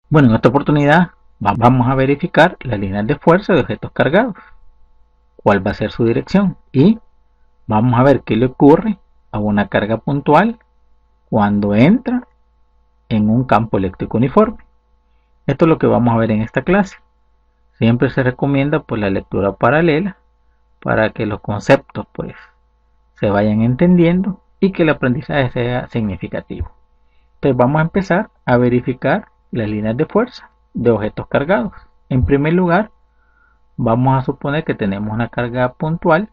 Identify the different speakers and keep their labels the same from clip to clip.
Speaker 1: Bueno, en esta oportunidad vamos a verificar las líneas de fuerza de objetos cargados, cuál va a ser su dirección y vamos a ver qué le ocurre a una carga puntual cuando entra en un campo eléctrico uniforme. Esto es lo que vamos a ver en esta clase. Siempre se recomienda pues la lectura paralela para que los conceptos pues se vayan entendiendo y que el aprendizaje sea significativo. Entonces vamos a empezar a verificar las líneas de fuerza de objetos cargados. En primer lugar, vamos a suponer que tenemos una carga puntual,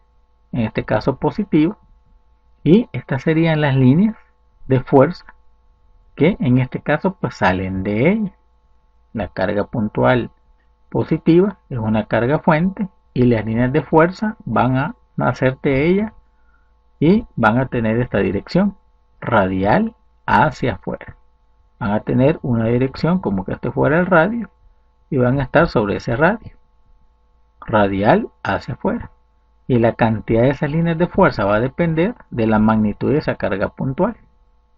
Speaker 1: en este caso positiva, y estas serían las líneas de fuerza que en este caso pues salen de ella. La carga puntual positiva es una carga fuente y las líneas de fuerza van a nacer de ella y van a tener esta dirección radial hacia afuera. Van a tener una dirección como que este fuera el radio y van a estar sobre ese radio radial hacia afuera. Y la cantidad de esas líneas de fuerza va a depender de la magnitud de esa carga puntual.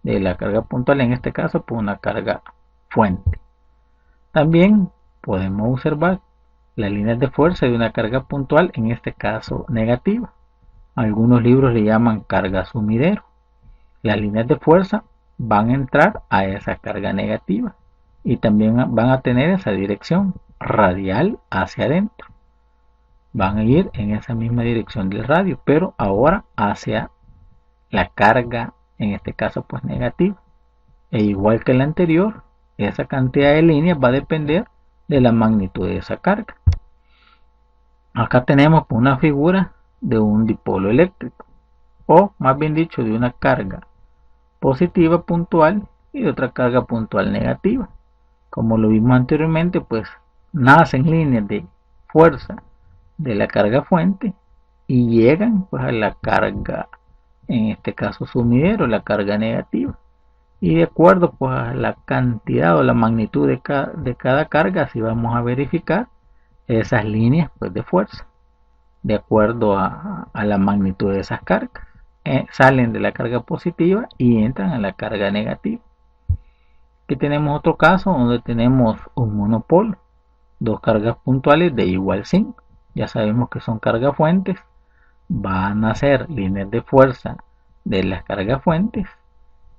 Speaker 1: De la carga puntual en este caso por una carga fuente. También podemos observar las líneas de fuerza de una carga puntual, en este caso negativa. Algunos libros le llaman carga sumidero. Las líneas de fuerza van a entrar a esa carga negativa y también van a tener esa dirección radial hacia adentro. Van a ir en esa misma dirección del radio, pero ahora hacia la carga, en este caso pues negativa. E igual que la anterior, esa cantidad de líneas va a depender de la magnitud de esa carga. Acá tenemos una figura de un dipolo eléctrico, o más bien dicho, de una carga positiva puntual y de otra carga puntual negativa. Como lo vimos anteriormente, pues nacen líneas de fuerza de la carga fuente y llegan pues a la carga, en este caso sumidero, la carga negativa. Y de acuerdo pues a la cantidad o la magnitud de cada carga, así vamos a verificar esas líneas pues de fuerza de acuerdo a la magnitud de esas cargas. Salen de la carga positiva y entran a la carga negativa. Aquí tenemos otro caso donde tenemos un monopolo, dos cargas puntuales de igual signo. Ya sabemos que son cargas fuentes, van a ser líneas de fuerza de las cargas fuentes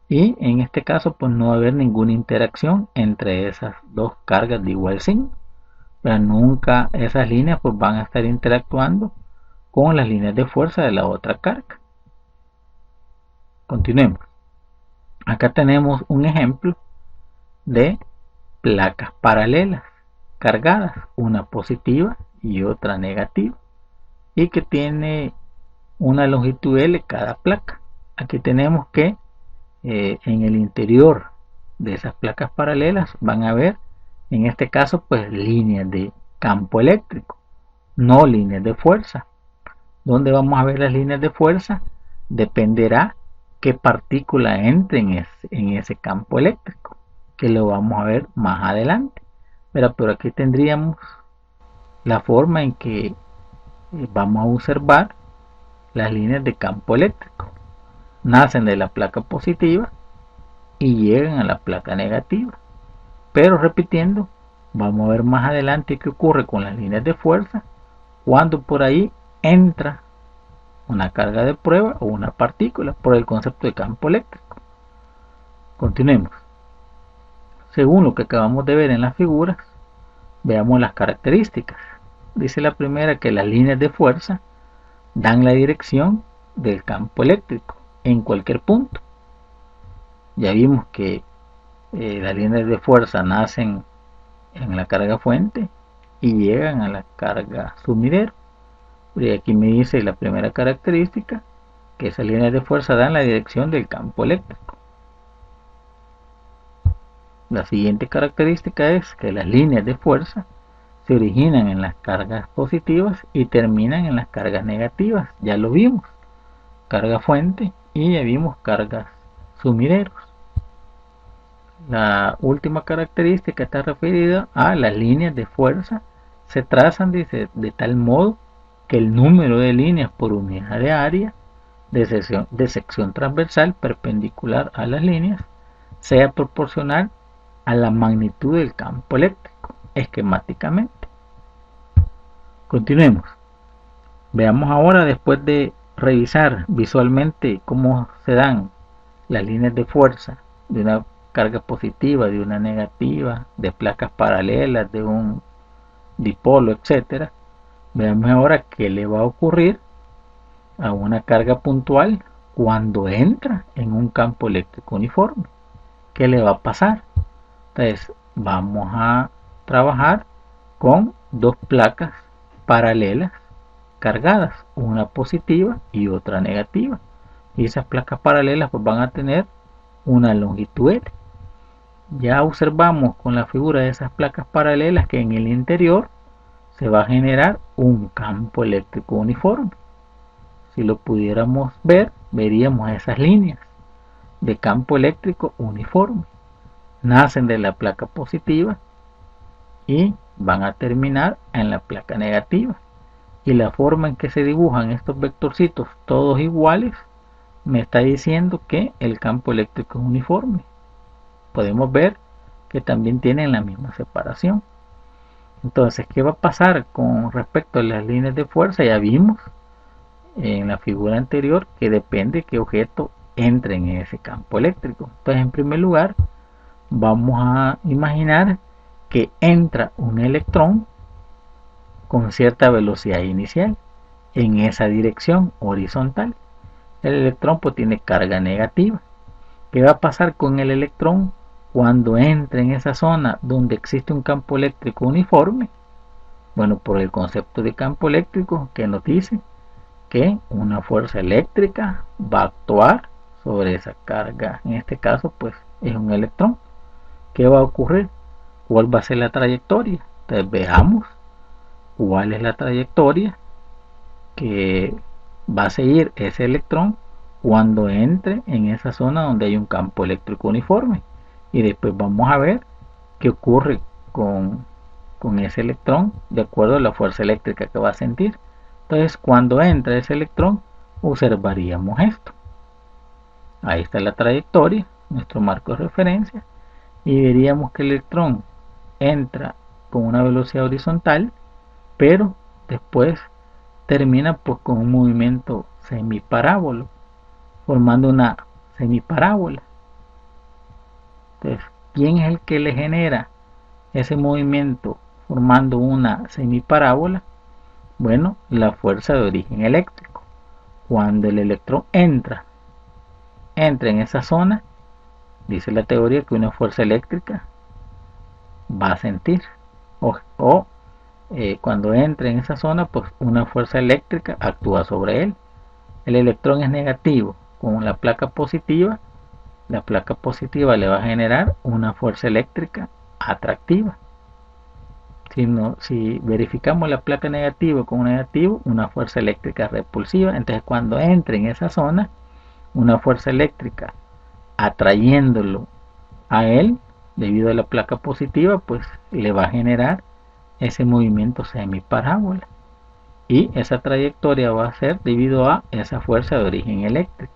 Speaker 1: y en este caso pues no va a haber ninguna interacción entre esas dos cargas de igual signo, pero nunca esas líneas pues van a estar interactuando con las líneas de fuerza de la otra carga. Continuemos. Acá tenemos un ejemplo de placas paralelas cargadas, una positiva y otra negativa, y que tiene una longitud L cada placa. Aquí tenemos que en el interior de esas placas paralelas van a ver, en este caso, pues líneas de campo eléctrico, no líneas de fuerza. ¿Dónde vamos a ver las líneas de fuerza? Dependerá qué partícula entre en ese campo eléctrico, que lo vamos a ver más adelante. Pero aquí tendríamos la forma en que vamos a observar las líneas de campo eléctrico. Nacen de la placa positiva y llegan a la placa negativa. Pero repitiendo, vamos a ver más adelante qué ocurre con las líneas de fuerza cuando por ahí entra una carga de prueba o una partícula por el concepto de campo eléctrico. Continuemos. Según lo que acabamos de ver en las figuras, veamos las características. Dice la primera que las líneas de fuerza dan la dirección del campo eléctrico en cualquier punto. Ya vimos que las líneas de fuerza nacen en la carga fuente y llegan a la carga sumidero. Y aquí me dice la primera característica que esas líneas de fuerza dan la dirección del campo eléctrico. La siguiente característica es que las líneas de fuerza se originan en las cargas positivas y terminan en las cargas negativas. Ya lo vimos, carga fuente y ya vimos cargas sumideros. La última característica está referida a las líneas de fuerza se trazan de tal modo que el número de líneas por unidad de área de sección transversal perpendicular a las líneas sea proporcional a la magnitud del campo eléctrico esquemáticamente. Continuemos. Veamos ahora, después de revisar visualmente cómo se dan las líneas de fuerza de una carga positiva, de una negativa, de placas paralelas, de un dipolo, etcétera. Veamos ahora qué le va a ocurrir a una carga puntual cuando entra en un campo eléctrico uniforme. ¿Qué le va a pasar? Entonces vamos a trabajar con dos placas paralelas cargadas, una positiva y otra negativa. Y esas placas paralelas pues van a tener una longitud L. Ya observamos con la figura de esas placas paralelas que en el interior se va a generar un campo eléctrico uniforme. Si lo pudiéramos ver, veríamos esas líneas de campo eléctrico uniforme. Nacen de la placa positiva y van a terminar en la placa negativa. Y la forma en que se dibujan estos vectorcitos todos iguales me está diciendo que el campo eléctrico es uniforme. Podemos ver que también tienen la misma separación. Entonces, ¿qué va a pasar con respecto a las líneas de fuerza? Ya vimos en la figura anterior que depende qué objeto entre en ese campo eléctrico. Entonces, en primer lugar, vamos a imaginar que entra un electrón con cierta velocidad inicial en esa dirección horizontal. El electrón pues tiene carga negativa. ¿Qué va a pasar con el electrón cuando entre en esa zona donde existe un campo eléctrico uniforme? Bueno, por el concepto de campo eléctrico que nos dice que una fuerza eléctrica va a actuar sobre esa carga. En este caso pues es un electrón. ¿Qué va a ocurrir? ¿Cuál va a ser la trayectoria? Entonces veamos cuál es la trayectoria que va a seguir ese electrón cuando entre en esa zona donde hay un campo eléctrico uniforme. Y después vamos a ver qué ocurre con ese electrón de acuerdo a la fuerza eléctrica que va a sentir. Entonces cuando entra ese electrón observaríamos esto. Ahí está la trayectoria, nuestro marco de referencia, y veríamos que el electrón entra con una velocidad horizontal, pero después termina pues con un movimiento semiparábolo, formando una semiparábola. Entonces, ¿quién es el que le genera ese movimiento formando una semiparábola? Bueno, la fuerza de origen eléctrico. Cuando el electrón entra en esa zona, dice la teoría que una fuerza eléctrica va a sentir cuando entre en esa zona, pues una fuerza eléctrica actúa sobre él. El electrón es negativo con la placa positiva le va a generar una fuerza eléctrica atractiva. Si verificamos la placa negativa con un negativo, una fuerza eléctrica repulsiva. Entonces cuando entre en esa zona, una fuerza eléctrica atrayéndolo a él, debido a la placa positiva, pues le va a generar ese movimiento semiparábola. Y esa trayectoria va a ser debido a esa fuerza de origen eléctrico.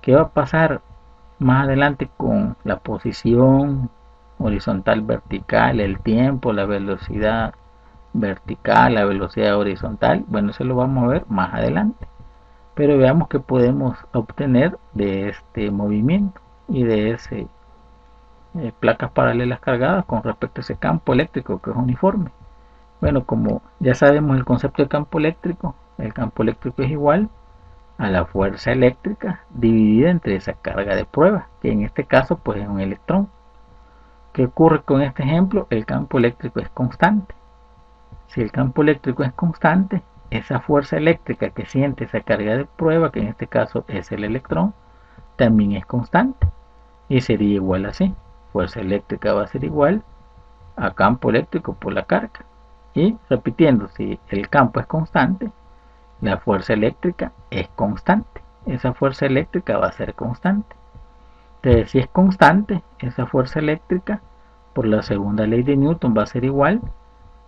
Speaker 1: ¿Qué va a pasar más adelante con la posición horizontal vertical, el tiempo, la velocidad vertical, la velocidad horizontal? Bueno, eso lo vamos a ver más adelante. Pero veamos qué podemos obtener de este movimiento y de ese placas paralelas cargadas con respecto a ese campo eléctrico que es uniforme. Bueno, como ya sabemos el concepto de campo eléctrico, el campo eléctrico es igual a la fuerza eléctrica dividida entre esa carga de prueba, que en este caso pues es un electrón. ¿Qué ocurre con este ejemplo? El campo eléctrico es constante. Si el campo eléctrico es constante, esa fuerza eléctrica que siente esa carga de prueba, que en este caso es el electrón, también es constante. Y sería igual así. Fuerza eléctrica va a ser igual a campo eléctrico por la carga. Y repitiendo, si el campo es constante, la fuerza eléctrica es constante. Esa fuerza eléctrica va a ser constante. Entonces, si es constante, esa fuerza eléctrica por la segunda ley de Newton va a ser igual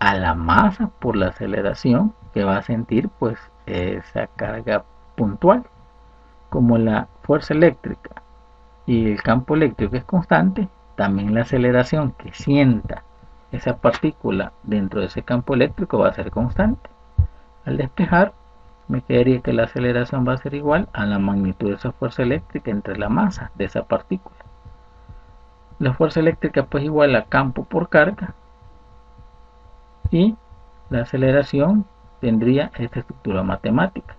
Speaker 1: a la masa por la aceleración que va a sentir pues esa carga puntual. Como la fuerza eléctrica y el campo eléctrico es constante, también la aceleración que sienta esa partícula dentro de ese campo eléctrico va a ser constante. Al despejar, me quedaría que la aceleración va a ser igual a la magnitud de esa fuerza eléctrica entre la masa de esa partícula. La fuerza eléctrica pues igual a campo por carga, y la aceleración tendría esta estructura matemática.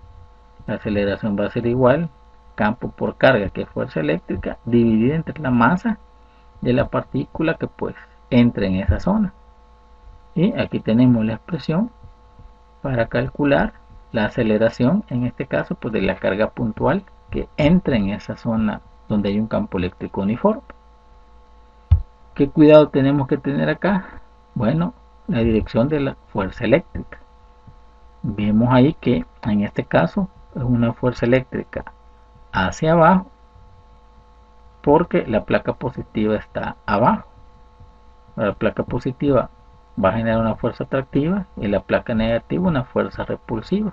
Speaker 1: La aceleración va a ser igual campo por carga, que es fuerza eléctrica, dividida entre la masa de la partícula que pues entra en esa zona. Y aquí tenemos la expresión para calcular la aceleración, en este caso pues de la carga puntual que entra en esa zona donde hay un campo eléctrico uniforme. ¿Qué cuidado tenemos que tener acá? Bueno, la dirección de la fuerza eléctrica. Vemos ahí que en este caso es una fuerza eléctrica hacia abajo porque la placa positiva está abajo. La placa positiva va a generar una fuerza atractiva y la placa negativa una fuerza repulsiva,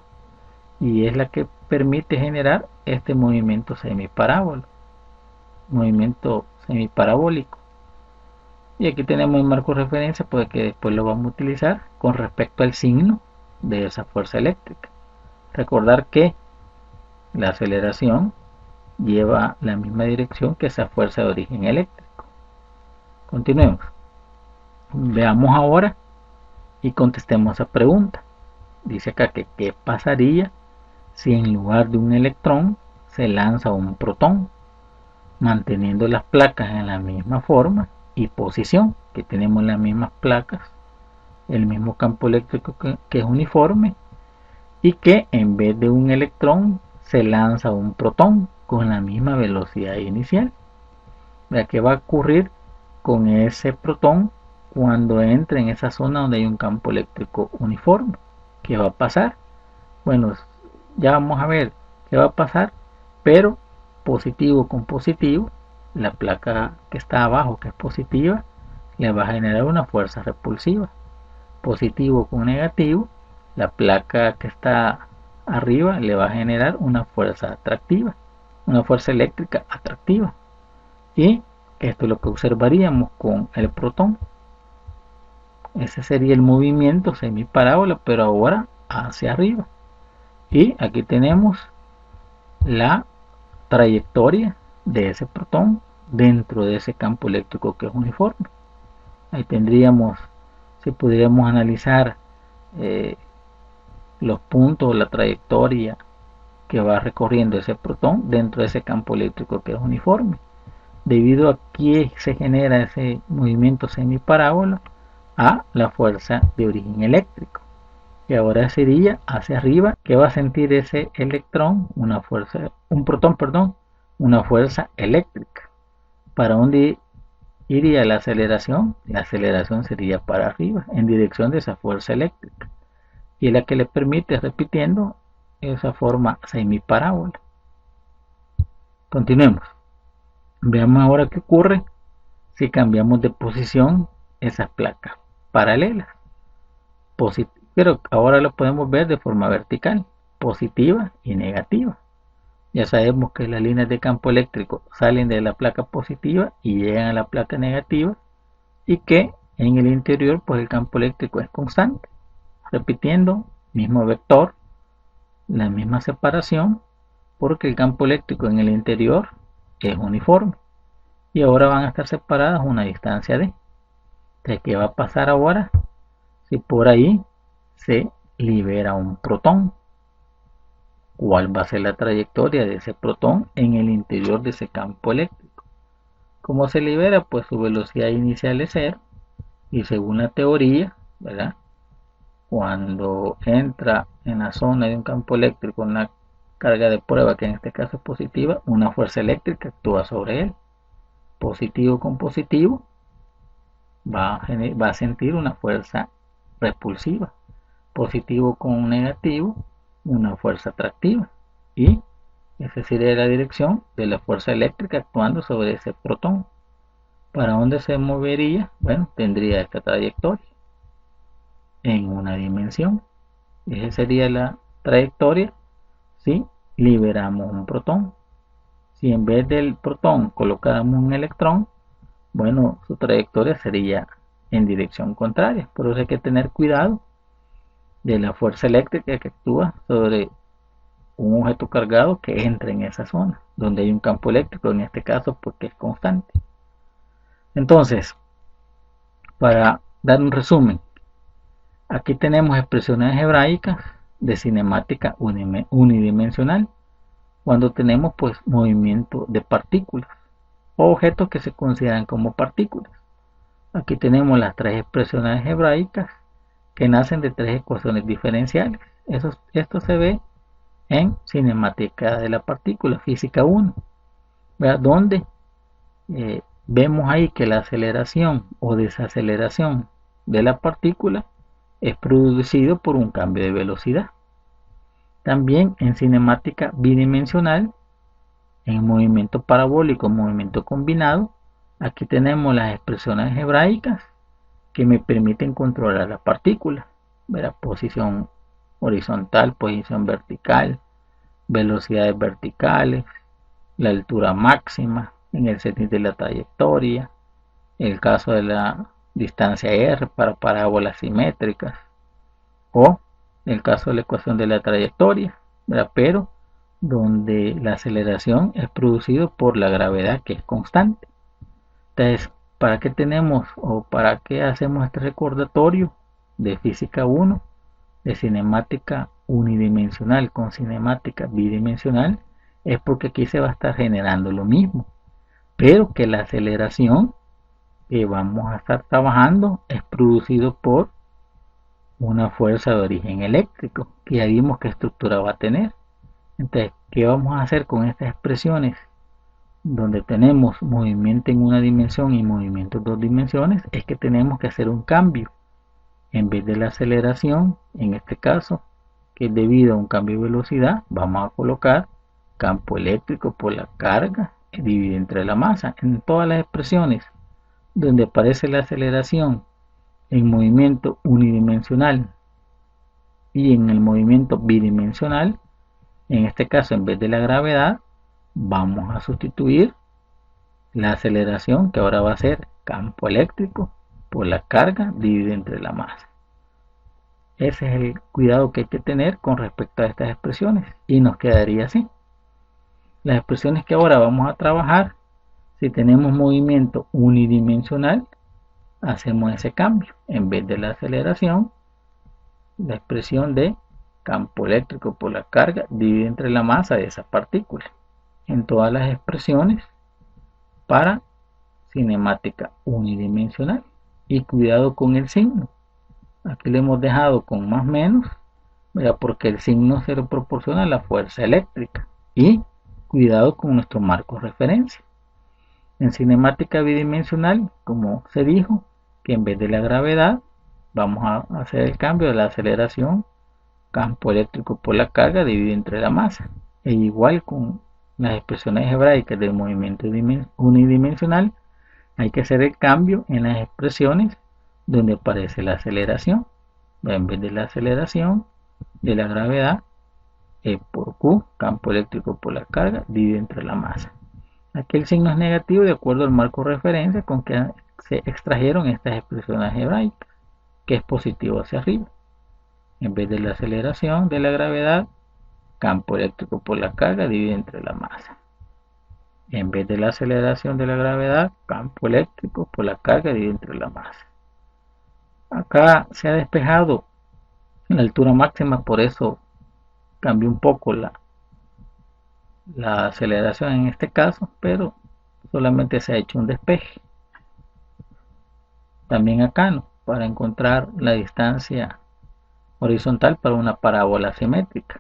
Speaker 1: y es la que permite generar este movimiento semiparabólico. Y aquí tenemos el marco de referencia porque después lo vamos a utilizar con respecto al signo de esa fuerza eléctrica. Recordar que la aceleración lleva la misma dirección que esa fuerza de origen eléctrico. Continuemos. Veamos ahora y contestemos esa pregunta. Dice acá que ¿qué pasaría si en lugar de un electrón se lanza un protón, manteniendo las placas en la misma forma y posición? Que tenemos las mismas placas, el mismo campo eléctrico que es uniforme, y que en vez de un electrón se lanza un protón con la misma velocidad inicial. ¿Qué va a ocurrir con ese protón cuando entre en esa zona donde hay un campo eléctrico uniforme? ¿Qué va a pasar? Bueno, ya vamos a ver qué va a pasar, pero positivo con positivo, la placa que está abajo, que es positiva, le va a generar una fuerza repulsiva. Positivo con negativo, la placa que está arriba le va a generar una fuerza atractiva, una fuerza eléctrica atractiva. Y esto es lo que observaríamos con el protón. Ese sería el movimiento semiparábola, pero ahora hacia arriba. Y aquí tenemos la trayectoria de ese protón dentro de ese campo eléctrico que es uniforme. Ahí tendríamos, si pudiéramos analizar los puntos, la trayectoria que va recorriendo ese protón dentro de ese campo eléctrico que es uniforme. Debido a que se genera ese movimiento semiparábola a la fuerza de origen eléctrico, y ahora sería hacia arriba, que va a sentir ese electrón, un protón, una fuerza eléctrica. ¿Para dónde iría la aceleración? La aceleración sería para arriba, en dirección de esa fuerza eléctrica, y es la que le permite, repitiendo, esa forma semiparábola. Continuemos. Veamos ahora qué ocurre si cambiamos de posición esas placas paralelas. Pero ahora lo podemos ver de forma vertical, positiva y negativa. Ya sabemos que las líneas de campo eléctrico salen de la placa positiva y llegan a la placa negativa, y que en el interior pues el campo eléctrico es constante. Repitiendo, mismo vector, la misma separación, porque el campo eléctrico en el interior es uniforme y ahora van a estar separadas a una distancia d. Entonces, ¿qué va a pasar ahora si por ahí se libera un protón? ¿Cuál va a ser la trayectoria de ese protón en el interior de ese campo eléctrico? ¿Cómo se libera? Pues su velocidad inicial es 0, y según la teoría, ¿verdad?, cuando entra en la zona de un campo eléctrico una carga de prueba, que en este caso es positiva, una fuerza eléctrica actúa sobre él. Positivo con positivo va a sentir una fuerza repulsiva. Positivo con negativo, una fuerza atractiva. Y esa sería la dirección de la fuerza eléctrica actuando sobre ese protón. ¿Para dónde se movería? Bueno, tendría esta trayectoria en una dimensión. Esa sería la trayectoria si liberamos un protón. Si en vez del protón colocáramos un electrón, bueno, su trayectoria sería en dirección contraria. Por eso hay que tener cuidado de la fuerza eléctrica que actúa sobre un objeto cargado que entra en esa zona, donde hay un campo eléctrico, en este caso porque es constante. Entonces, para dar un resumen, aquí tenemos expresiones algebraicas de cinemática unidimensional, cuando tenemos pues movimiento de partículas o objetos que se consideran como partículas. Aquí tenemos las tres expresiones algebraicas que nacen de tres ecuaciones diferenciales. Esto se ve en cinemática de la partícula, física 1, ¿verdad? Donde vemos ahí que la aceleración o desaceleración de la partícula es producido por un cambio de velocidad. También en cinemática bidimensional, en movimiento parabólico, movimiento combinado, aquí tenemos las expresiones algebraicas que me permiten controlar la partícula, ¿verdad? Posición horizontal, posición vertical, velocidades verticales, la altura máxima en el sentido de la trayectoria, el caso de la distancia r para parábolas simétricas, o el caso de la ecuación de la trayectoria, ¿verdad? Pero donde la aceleración es producido por la gravedad, que es constante. Entonces, ¿para qué tenemos o para qué hacemos este recordatorio de física 1, de cinemática unidimensional con cinemática bidimensional? Es porque aquí se va a estar generando lo mismo, pero que la aceleración que vamos a estar trabajando es producido por una fuerza de origen eléctrico, que ya vimos qué estructura va a tener. Entonces, ¿qué vamos a hacer con estas expresiones donde tenemos movimiento en una dimensión y movimiento en dos dimensiones? Es que tenemos que hacer un cambio. En vez de la aceleración, en este caso, que es debido a un cambio de velocidad, vamos a colocar campo eléctrico por la carga dividido entre la masa. En todas las expresiones donde aparece la aceleración en movimiento unidimensional y en el movimiento bidimensional, en este caso en vez de la gravedad, vamos a sustituir la aceleración, que ahora va a ser campo eléctrico por la carga dividida entre la masa. Ese es el cuidado que hay que tener con respecto a estas expresiones, y nos quedaría así. Las expresiones que ahora vamos a trabajar, si tenemos movimiento unidimensional, hacemos ese cambio. En vez de la aceleración, la expresión de campo eléctrico por la carga divide entre la masa de esa partícula. En todas las expresiones para cinemática unidimensional. Y cuidado con el signo. Aquí le hemos dejado con más menos, ¿verdad? Porque el signo se lo proporciona la fuerza eléctrica. Y cuidado con nuestro marco de referencia. En cinemática bidimensional, como se dijo, que en vez de la gravedad vamos a hacer el cambio de la aceleración, campo eléctrico por la carga dividido entre la masa. E igual con las expresiones algebraicas del movimiento unidimensional, hay que hacer el cambio en las expresiones donde aparece la aceleración. En vez de la aceleración de la gravedad, E por Q, campo eléctrico por la carga dividido entre la masa. Aquí el signo es negativo de acuerdo al marco de referencia con que se extrajeron estas expresiones algebraicas, que es positivo hacia arriba. En vez de la aceleración de la gravedad, campo eléctrico por la carga dividido entre la masa. En vez de la aceleración de la gravedad, campo eléctrico por la carga dividido entre la masa. Acá se ha despejado la altura máxima, por eso cambió un poco la aceleración en este caso, pero solamente se ha hecho un despeje. También acá, ¿no?, para encontrar la distancia horizontal para una parábola simétrica.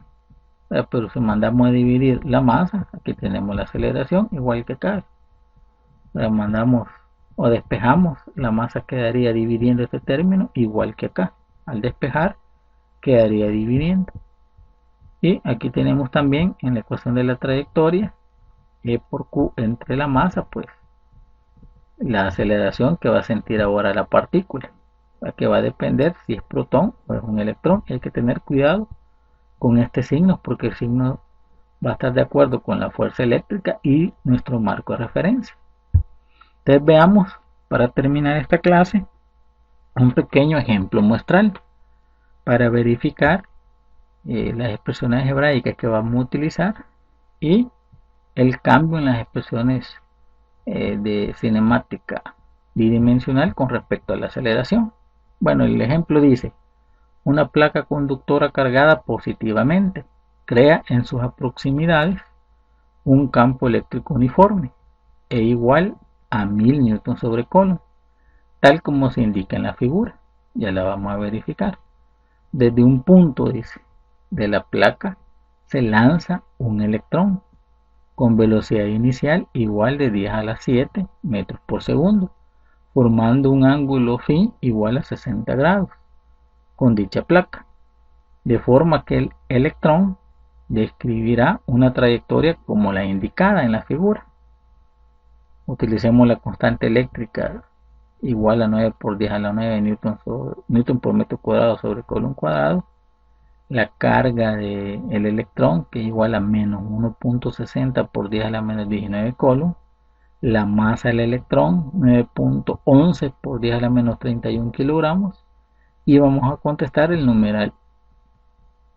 Speaker 1: Pero si mandamos a dividir la masa, aquí tenemos la aceleración igual que acá. Mandamos o despejamos, la masa quedaría dividiendo este término igual que acá. Al despejar quedaría dividiendo. Y aquí tenemos también en la ecuación de la trayectoria, E por Q entre la masa, pues la aceleración que va a sentir ahora la partícula, que va a depender si es protón o es un electrón. Y hay que tener cuidado con este signo, porque el signo va a estar de acuerdo con la fuerza eléctrica y nuestro marco de referencia. Entonces veamos para terminar esta clase, un pequeño ejemplo muestral para verificar las expresiones hebraicas que vamos a utilizar y el cambio en las expresiones de cinemática bidimensional con respecto a la aceleración. Bueno, el ejemplo dice: una placa conductora cargada positivamente crea en sus proximidades un campo eléctrico uniforme e igual a 1000 newtons sobre Coulomb, tal como se indica en la figura. Ya la vamos a verificar. Desde un punto, dice, de la placa se lanza un electrón con velocidad inicial igual de 10 a la 7 metros por segundo, formando un ángulo phi igual a 60 grados con dicha placa, de forma que el electrón describirá una trayectoria como la indicada en la figura. Utilicemos la constante eléctrica igual a 9 por 10 a la 9 newton por metro cuadrado sobre Coulomb cuadrado. La carga del electrón, que es igual a menos 1.60 por 10 a la menos 19 Coulomb. La masa del electrón, 9.11 por 10 a la menos 31 kilogramos. Y vamos a contestar el numeral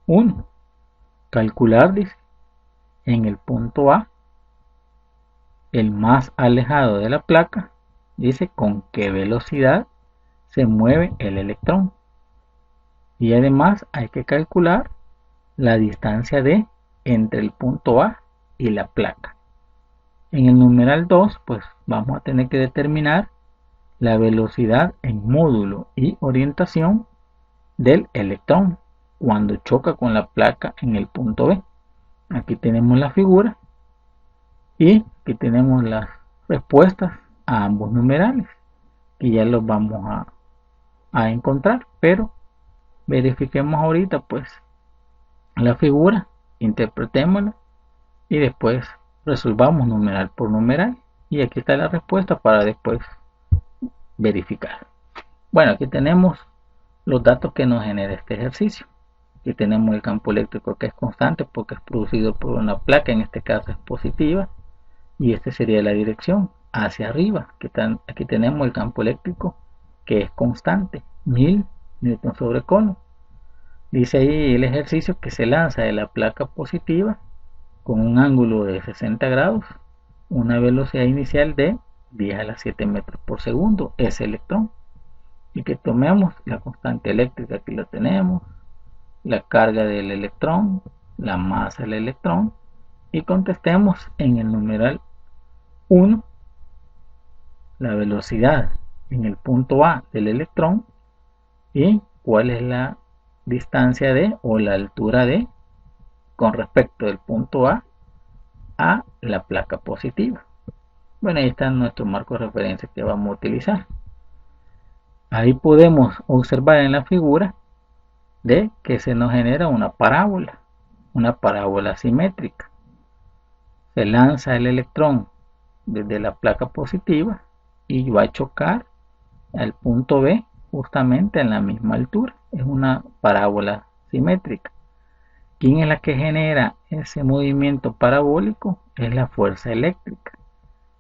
Speaker 1: 1. Calcular, dice, en el punto A, el más alejado de la placa, dice con qué velocidad se mueve el electrón. Y además hay que calcular la distancia D entre el punto A y la placa. En el numeral 2, pues vamos a tener que determinar la velocidad en módulo y orientación del electrón cuando choca con la placa en el punto B. Aquí tenemos la figura y aquí tenemos las respuestas a ambos numerales, que ya los vamos a encontrar, pero verifiquemos ahorita pues la figura, interpretémosla y después resolvamos numeral por numeral. Y aquí está la respuesta para después verificar. Bueno, aquí tenemos los datos que nos genera este ejercicio. Aquí tenemos el campo eléctrico, que es constante porque es producido por una placa, en este caso es positiva, y esta sería la dirección hacia arriba. Aquí tenemos el campo eléctrico, que es constante, 1000 newton sobre Coulomb. Dice ahí el ejercicio que se lanza de la placa positiva con un ángulo de 60 grados, una velocidad inicial de 10 a la 7 metros por segundo, ese electrón. Y que tomemos la constante eléctrica, aquí lo tenemos, la carga del electrón, la masa del electrón, y contestemos en el numeral 1 la velocidad en el punto A del electrón y cuál es la distancia de o la altura de con respecto del punto A la placa positiva. Bueno, ahí está nuestro marco de referencia que vamos a utilizar. Ahí podemos observar en la figura de que se nos genera una parábola simétrica. Se lanza el electrón desde la placa positiva y va a chocar al punto B justamente en la misma altura. Es una parábola simétrica. ¿Quién es la que genera ese movimiento parabólico? Es la fuerza eléctrica.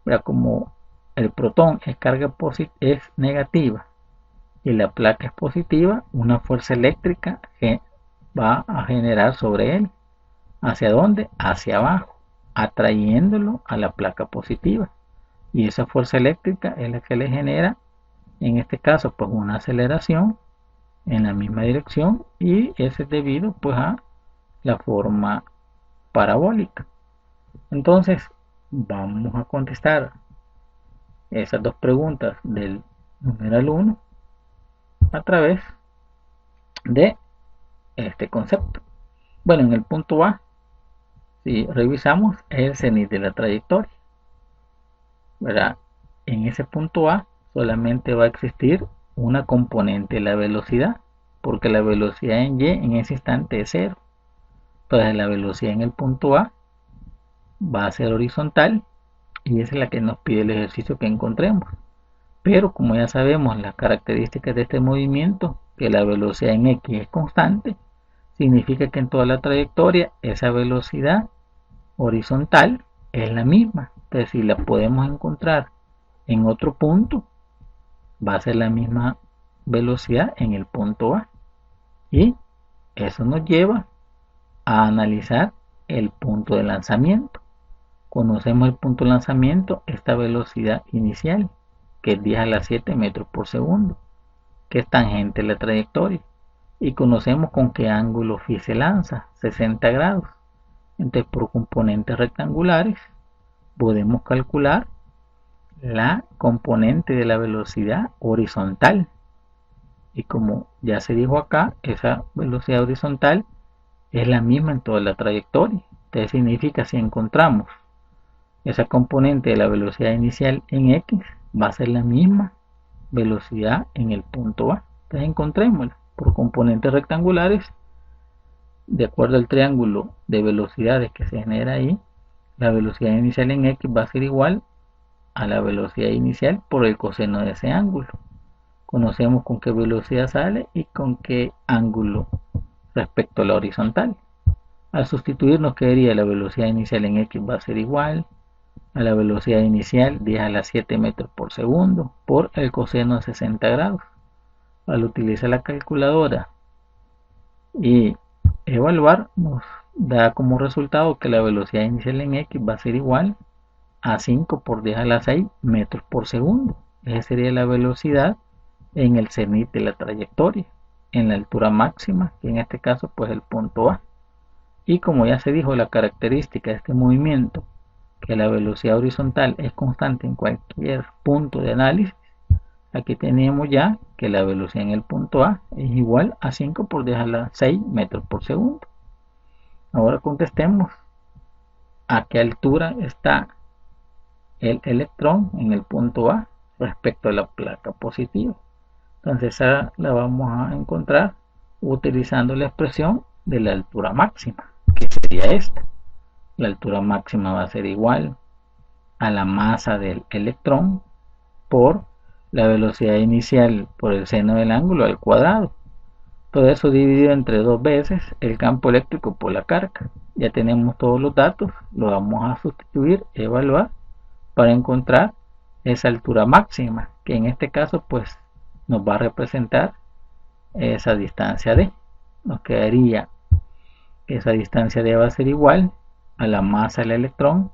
Speaker 1: Pero como el protón es carga es negativa y la placa es positiva, una fuerza eléctrica va a generar sobre él. ¿Hacia dónde? Hacia abajo, atrayéndolo a la placa positiva. Y esa fuerza eléctrica es la que le genera, en este caso, pues una aceleración en la misma dirección, y eso es debido pues a la forma parabólica. Entonces vamos a contestar esas dos preguntas del numeral 1 a través de este concepto. Bueno, en el punto A, si revisamos, es el cenit de la trayectoria, ¿verdad? En ese punto A solamente va a existir una componente, la velocidad, porque la velocidad en Y en ese instante es 0. Entonces la velocidad en el punto A va a ser horizontal y esa es la que nos pide el ejercicio que encontremos. Pero como ya sabemos las características de este movimiento, que la velocidad en X es constante, significa que en toda la trayectoria esa velocidad horizontal es la misma. Entonces si la podemos encontrar en otro punto, va a ser la misma velocidad en el punto A. Y eso nos lleva a analizar el punto de lanzamiento. Conocemos el punto de lanzamiento, esta velocidad inicial, que es 10 a la 7 metros por segundo, que es tangente a la trayectoria. Y conocemos con qué ángulo phi se lanza, 60 grados. Entonces, por componentes rectangulares, podemos calcular la componente de la velocidad horizontal. Y como ya se dijo acá, esa velocidad horizontal es la misma en toda la trayectoria. Entonces significa si encontramos esa componente de la velocidad inicial en X, va a ser la misma velocidad en el punto A. Entonces encontrémosla por componentes rectangulares. De acuerdo al triángulo de velocidades que se genera ahí, la velocidad inicial en X va a ser igual a la velocidad inicial por el coseno de ese ángulo. Conocemos con qué velocidad sale y con qué ángulo respecto a la horizontal. Al sustituir nos quedaría la velocidad inicial en X va a ser igual a la velocidad inicial 10 a la 7 metros por segundo por el coseno de 60 grados. Al utilizar la calculadora y evaluar, nos da como resultado que la velocidad inicial en X va a ser igual a 5 por 10 a la 6 metros por segundo. Esa sería la velocidad en el cenit de la trayectoria, en la altura máxima, que en este caso pues el punto A. Y como ya se dijo, la característica de este movimiento, que la velocidad horizontal es constante en cualquier punto de análisis, aquí tenemos ya que la velocidad en el punto A es igual a 5 por 10 a la 6 metros por segundo. Ahora contestemos a qué altura está el electrón en el punto A respecto a la placa positiva. Entonces esa la vamos a encontrar utilizando la expresión de la altura máxima, que sería esta. La altura máxima va a ser igual a la masa del electrón por la velocidad inicial por el seno del ángulo al cuadrado. Todo eso dividido entre dos veces el campo eléctrico por la carga. Ya tenemos todos los datos, lo vamos a sustituir, evaluar para encontrar esa altura máxima, que en este caso pues nos va a representar esa distancia D. Nos quedaría que esa distancia D va a ser igual a la masa del electrón,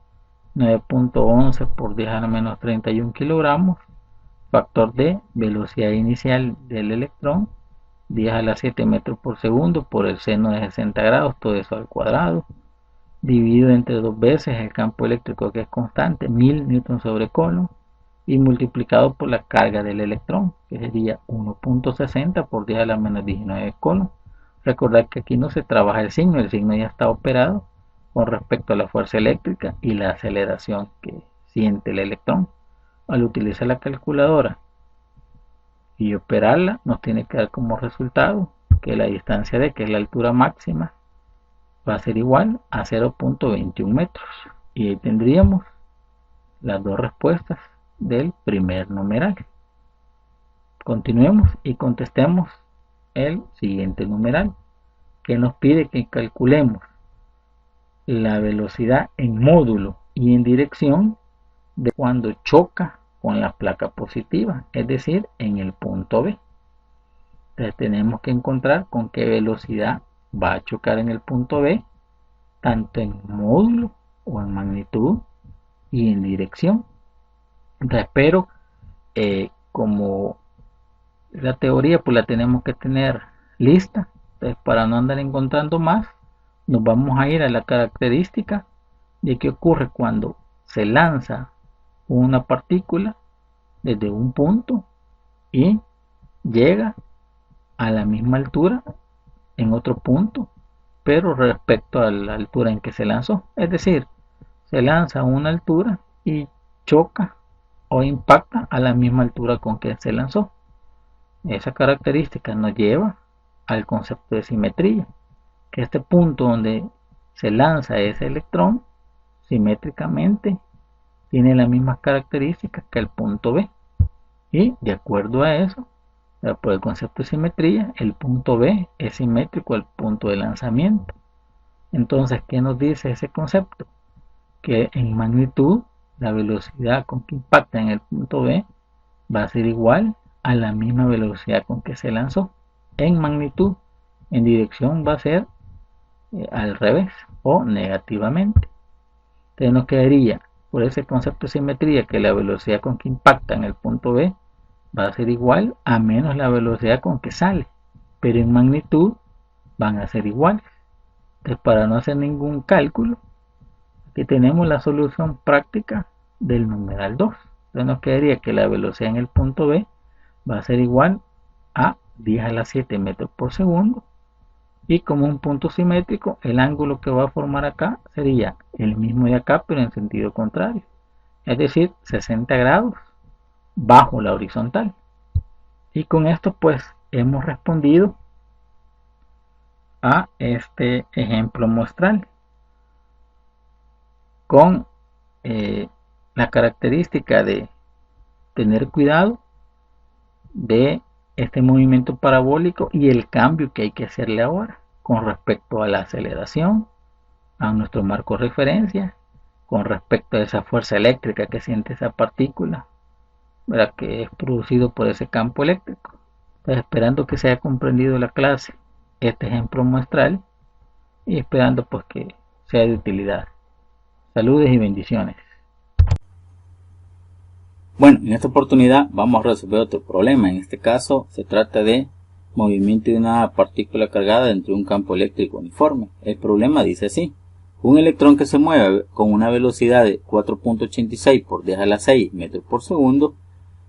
Speaker 1: 9.11 por 10 a la menos 31 kilogramos, factor de velocidad inicial del electrón, 10 a la 7 metros por segundo por el seno de 60 grados, todo eso al cuadrado, dividido entre dos veces el campo eléctrico que es constante, 1000 newton sobre coulomb, y multiplicado por la carga del electrón, que sería 1.60 por 10 a la menos 19 coulomb. Recordad que aquí no se trabaja el signo ya está operado con respecto a la fuerza eléctrica y la aceleración que siente el electrón. Al utilizar la calculadora y operarla, nos tiene que dar como resultado que la distancia D, que es la altura máxima, va a ser igual a 0.21 metros. Y ahí tendríamos las dos respuestas del primer numeral. Continuemos y contestemos el siguiente numeral, que nos pide que calculemos la velocidad en módulo y en dirección de cuando choca con la placa positiva, es decir, en el punto B. Entonces tenemos que encontrar con qué velocidad va a chocar en el punto B, tanto en módulo o en magnitud y en dirección. Entonces, pero como la teoría pues la tenemos que tener lista, entonces para no andar encontrando más, nos vamos a ir a la característica de qué ocurre cuando se lanza una partícula desde un punto y llega a la misma altura en otro punto, pero respecto a la altura en que se lanzó. Es decir, se lanza a una altura y choca o impacta a la misma altura con que se lanzó. Esa característica nos lleva al concepto de simetría, que este punto donde se lanza ese electrón simétricamente tiene las mismas características que el punto B, y de acuerdo a eso, por el concepto de simetría, el punto B es simétrico al punto de lanzamiento. Entonces, ¿qué nos dice ese concepto? Que en magnitud la velocidad con que impacta en el punto B va a ser igual a la misma velocidad con que se lanzó. En magnitud, en dirección va a ser al revés o negativamente. Entonces nos quedaría, por ese concepto de simetría, que la velocidad con que impacta en el punto B va a ser igual a menos la velocidad con que sale, pero en magnitud van a ser iguales. Entonces, para no hacer ningún cálculo, aquí tenemos la solución práctica del numeral 2. Entonces nos quedaría que la velocidad en el punto B va a ser igual a 10 a la 7 metros por segundo, y como un punto simétrico, el ángulo que va a formar acá sería el mismo de acá, pero en sentido contrario, es decir, 60 grados bajo la horizontal. Y con esto pues hemos respondido a este ejemplo muestral con la característica de tener cuidado de este movimiento parabólico y el cambio que hay que hacerle ahora con respecto a la aceleración, a nuestro marco de referencia, con respecto a esa fuerza eléctrica que siente esa partícula, ¿verdad?, que es producido por ese campo eléctrico. Entonces, esperando que se haya comprendido la clase este ejemplo muestral y esperando pues que sea de utilidad. Saludos y bendiciones.
Speaker 2: Bueno, en esta oportunidad vamos a resolver otro problema. En este caso se trata de movimiento de una partícula cargada dentro de un campo eléctrico uniforme. El problema dice así: un electrón que se mueve con una velocidad de 4.86 por 10 a la 6 metros por segundo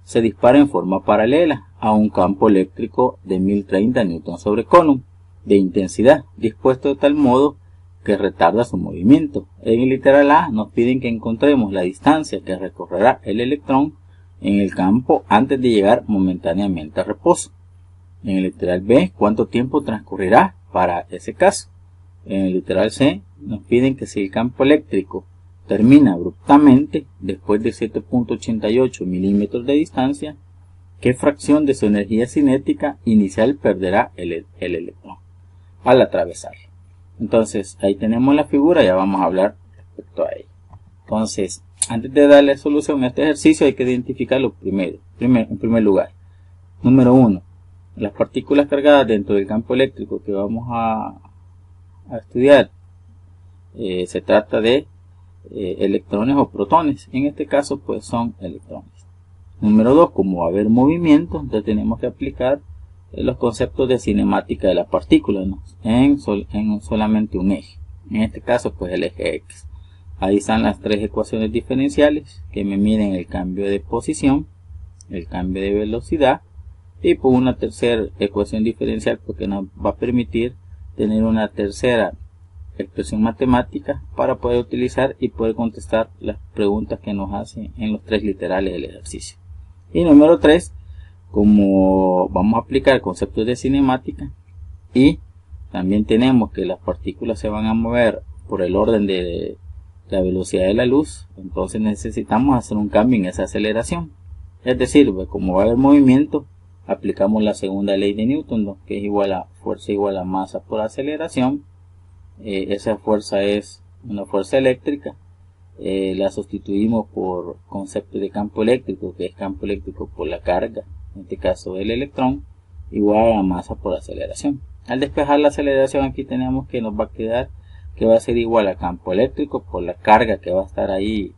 Speaker 2: se dispara en forma paralela a un campo eléctrico de 1030 newton sobre coulomb de intensidad, dispuesto de tal modo que retarda su movimiento. En el literal A nos piden que encontremos la distancia que recorrerá el electrón en el campo antes de llegar momentáneamente a reposo. En el literal B, cuánto tiempo transcurrirá para ese caso. En el literal C nos piden que si el campo eléctrico termina abruptamente después de 7.88 milímetros de distancia, ¿qué fracción de su energía cinética inicial perderá el electrón al atravesarlo? Entonces, ahí tenemos la figura, ya vamos a hablar respecto a ella. Entonces, antes de darle solución a este ejercicio hay que identificarlo primero. En primer lugar, número 1, las partículas cargadas dentro del campo eléctrico que vamos a estudiar, se trata de electrones o protones. En este caso pues son electrones. Número 2, como va a haber movimiento, entonces tenemos que aplicar los conceptos de cinemática de la partícula, ¿no?, en solamente un eje. En este caso pues el eje X. Ahí están las tres ecuaciones diferenciales que me miden el cambio de posición, el cambio de velocidad, y por una tercera ecuación diferencial porque nos va a permitir tener una tercera expresión matemática para poder utilizar y poder contestar las preguntas que nos hacen en los tres literales del ejercicio. Y número 3, como vamos a aplicar conceptos de cinemática y también tenemos que las partículas se van a mover por el orden de la velocidad de la luz, entonces necesitamos hacer un cambio en esa aceleración. Es decir, pues, como va a haber movimiento, aplicamos la segunda ley de Newton, ¿no?, que es igual a fuerza igual a masa por aceleración. Esa fuerza es una fuerza eléctrica, la sustituimos por concepto de campo eléctrico, que es campo eléctrico por la carga, en este caso el electrón, igual a masa por aceleración. Al despejar la aceleración aquí tenemos que nos va a quedar que va a ser igual a campo eléctrico por la carga que va a estar ahí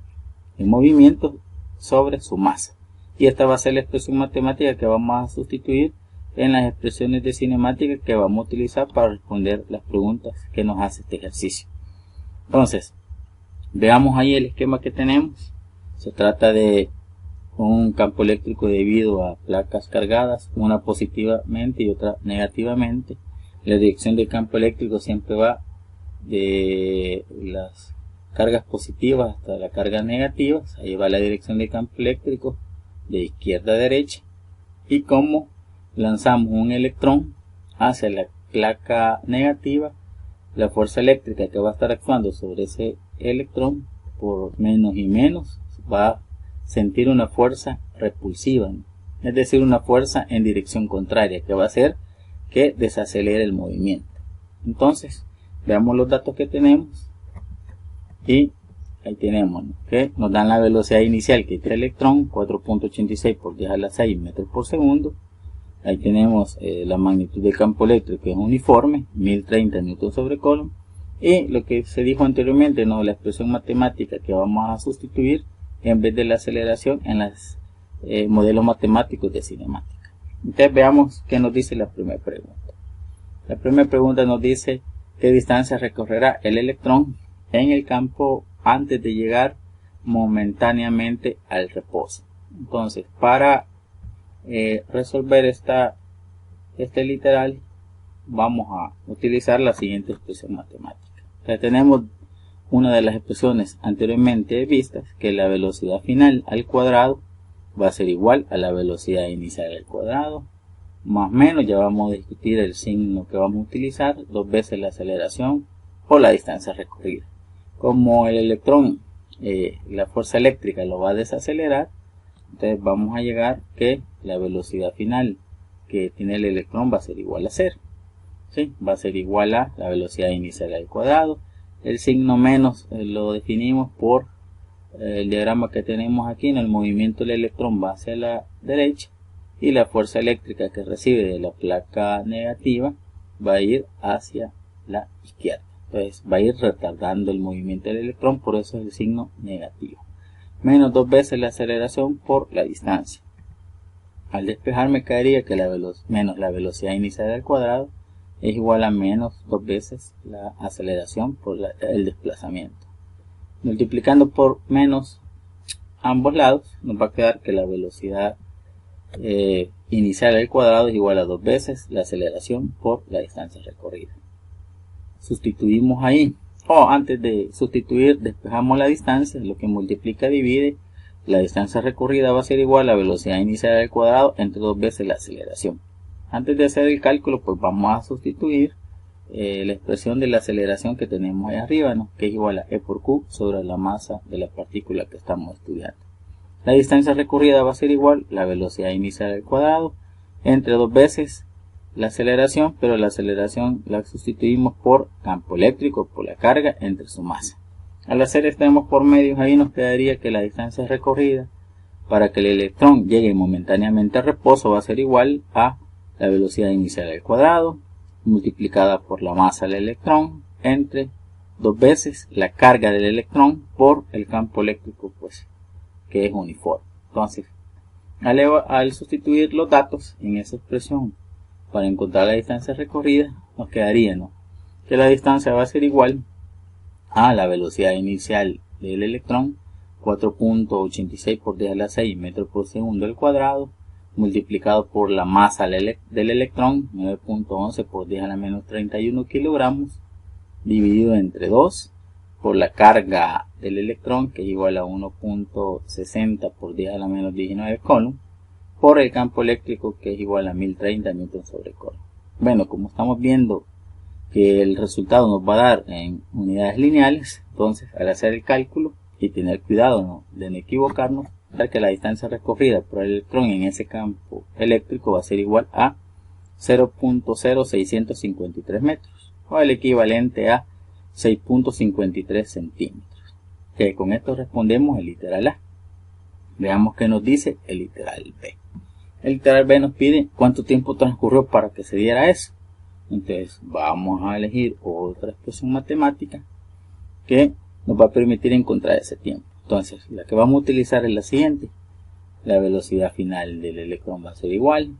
Speaker 2: en movimiento sobre su masa. Y esta va a ser la expresión matemática que vamos a sustituir en las expresiones de cinemática que vamos a utilizar para responder las preguntas que nos hace este ejercicio. Entonces, veamos ahí el esquema que tenemos. Se trata de un campo eléctrico debido a placas cargadas, una positivamente y otra negativamente. La dirección del campo eléctrico siempre va de las cargas positivas hasta las cargas negativas. Ahí va la dirección del campo eléctrico de izquierda a derecha. Y como lanzamos un electrón hacia la placa negativa, la fuerza eléctrica que va a estar actuando sobre ese electrón por menos y menos va a sentir una fuerza repulsiva, ¿no?, es decir, una fuerza en dirección contraria que va a hacer que desacelere el movimiento. Entonces, veamos los datos que tenemos y ahí tenemos, ¿no?, que nos dan la velocidad inicial que tiene el electrón, 4.86 por 10 a la 6 metros por segundo. Ahí tenemos la magnitud del campo eléctrico, que es uniforme, 1030 newton sobre coulomb. Y lo que se dijo anteriormente, ¿no?, la expresión matemática que vamos a sustituir en vez de la aceleración en los modelos matemáticos de cinemática. Entonces veamos qué nos dice la primera pregunta. La primera pregunta nos dice qué distancia recorrerá el electrón en el campo antes de llegar momentáneamente al reposo. Entonces, para resolver este literal, vamos a utilizar la siguiente expresión matemática. Ya tenemos una de las expresiones anteriormente vistas, que la velocidad final al cuadrado va a ser igual a la velocidad inicial al cuadrado, más o menos, ya vamos a discutir el signo que vamos a utilizar, 2 veces la aceleración por la distancia recorrida. Como el electrón, la fuerza eléctrica lo va a desacelerar, entonces vamos a llegar que la velocidad final que tiene el electrón va a ser igual a 0. ¿Sí? Va a ser igual a la velocidad inicial al cuadrado. El signo menos lo definimos por el diagrama que tenemos aquí. En el movimiento del electrón va hacia la derecha y la fuerza eléctrica que recibe de la placa negativa va a ir hacia la izquierda. Entonces va a ir retardando el movimiento del electrón, por eso es el signo negativo. Menos 2 veces la aceleración por la distancia. Al despejar me quedaría que menos la velocidad inicial al cuadrado es igual a menos 2 veces la aceleración por el desplazamiento. Multiplicando por menos ambos lados, nos va a quedar que la velocidad inicial al cuadrado es igual a 2 veces la aceleración por la distancia recorrida. Sustituimos ahí, antes de sustituir, despejamos la distancia, lo que multiplica divide, la distancia recorrida va a ser igual a la velocidad inicial al cuadrado entre 2 veces la aceleración. Antes de hacer el cálculo, pues vamos a sustituir la expresión de la aceleración que tenemos ahí arriba, ¿no?, que es igual a E por Q sobre la masa de la partícula que estamos estudiando. La distancia recorrida va a ser igual a la velocidad inicial al cuadrado entre 2 veces la aceleración, pero la aceleración la sustituimos por campo eléctrico, por la carga entre su masa. Al hacer extremos por medios, ahí nos quedaría que la distancia recorrida para que el electrón llegue momentáneamente a reposo va a ser igual a la velocidad inicial al cuadrado multiplicada por la masa del electrón entre 2 veces la carga del electrón por el campo eléctrico, pues, que es uniforme. Entonces, al sustituir los datos en esa expresión para encontrar la distancia recorrida, nos quedaría, ¿no?, que la distancia va a ser igual a la velocidad inicial del electrón, 4.86 por 10 a la 6 metros por segundo al cuadrado, multiplicado por la masa del electrón, 9.11 por 10 a la menos 31 kilogramos, dividido entre 2 por la carga del electrón, que es igual a 1.60 por 10 a la menos 19 coulomb, por el campo eléctrico, que es igual a 1030 newton sobre coulomb. Bueno, como estamos viendo que el resultado nos va a dar en unidades lineales, entonces al hacer el cálculo y tener cuidado, ¿no?, de no equivocarnos, que la distancia recorrida por el electrón en ese campo eléctrico va a ser igual a 0.0653 metros, o el equivalente a 6.53 centímetros. Que con esto respondemos el literal A. Veamos qué nos dice el literal B. El literal B nos pide cuánto tiempo transcurrió para que se diera eso. Entonces vamos a elegir otra expresión matemática que nos va a permitir encontrar ese tiempo. Entonces la que vamos a utilizar es la siguiente. La velocidad final del electrón va a ser igual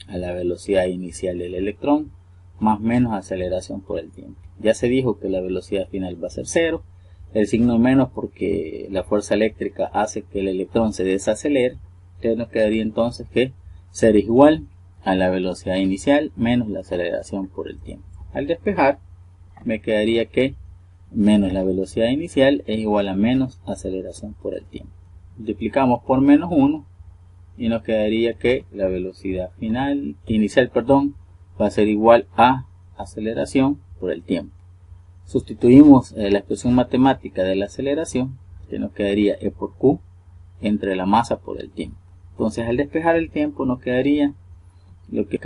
Speaker 2: a la velocidad inicial del electrón más menos aceleración por el tiempo. Ya se dijo que la velocidad final va a ser 0. El signo menos porque la fuerza eléctrica hace que el electrón se desacelere. Entonces nos quedaría entonces que 0 es igual a la velocidad inicial menos la aceleración por el tiempo. Al despejar me quedaría que menos la velocidad inicial es igual a menos aceleración por el tiempo. Multiplicamos por menos 1 y nos quedaría que la velocidad inicial va a ser igual a aceleración por el tiempo. Sustituimos la expresión matemática de la aceleración, que nos quedaría E por Q entre la masa por el tiempo. Entonces al despejar el tiempo nos quedaría lo que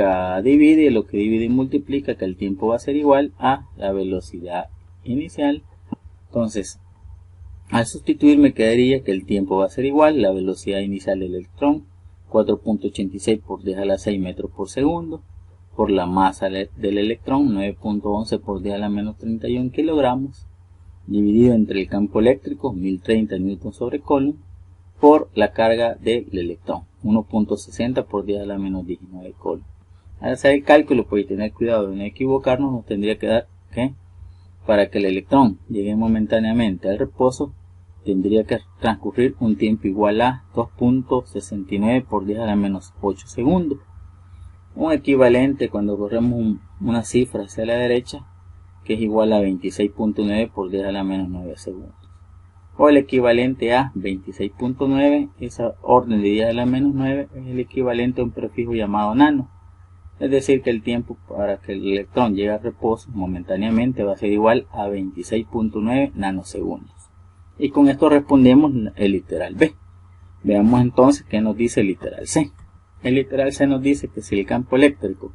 Speaker 2: divide y lo que divide y multiplica, que el tiempo va a ser igual a la velocidad inicial. Entonces Al sustituir me quedaría que el tiempo va a ser igual, la velocidad inicial del electrón, 4.86 por 10 a la 6 metros por segundo, por la masa del electrón, 9.11 por 10 a la menos 31 kilogramos, dividido entre el campo eléctrico, 1030 newton sobre coulomb, por la carga del electrón, 1.60 por 10 a la menos 19 coulomb. Al hacer el cálculo, pues tener cuidado de no equivocarnos, nos tendría que dar que para que el electrón llegue momentáneamente al reposo, tendría que transcurrir un tiempo igual a 2.69 por 10 a la menos 8 segundos. Un equivalente cuando corremos una cifra hacia la derecha, que es igual a 26.9 por 10 a la menos 9 segundos. O el equivalente a 26.9, esa orden de 10 a la menos 9 es el equivalente a un prefijo llamado nano. Es decir, que el tiempo para que el electrón llegue a reposo momentáneamente va a ser igual a 26.9 nanosegundos. Y con esto respondemos el literal B. Veamos entonces qué nos dice el literal C. El literal C nos dice que si el campo eléctrico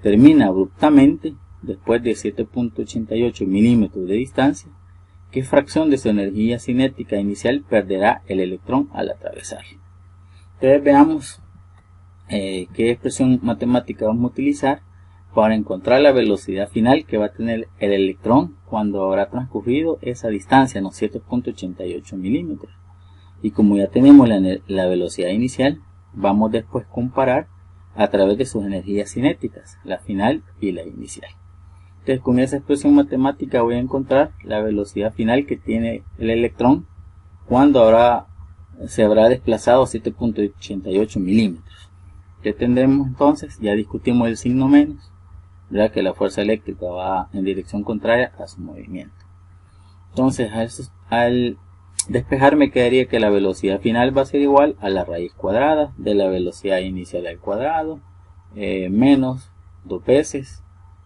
Speaker 2: termina abruptamente después de 7.88 milímetros de distancia, ¿qué fracción de su energía cinética inicial perderá el electrón al atravesarlo? Entonces veamos qué expresión matemática vamos a utilizar para encontrar la velocidad final que va a tener el electrón cuando habrá transcurrido esa distancia, los 7.88 milímetros. Y como ya tenemos la velocidad inicial, vamos después a comparar a través de sus energías cinéticas, la final y la inicial. Entonces con esa expresión matemática voy a encontrar la velocidad final que tiene el electrón cuando se habrá desplazado 7.88 milímetros. ¿Qué tendremos entonces? Ya discutimos el signo menos, ¿verdad? Que la fuerza eléctrica va en dirección contraria a su movimiento. Entonces al despejar me quedaría que la velocidad final va a ser igual a la raíz cuadrada de la velocidad inicial al cuadrado, menos 2 veces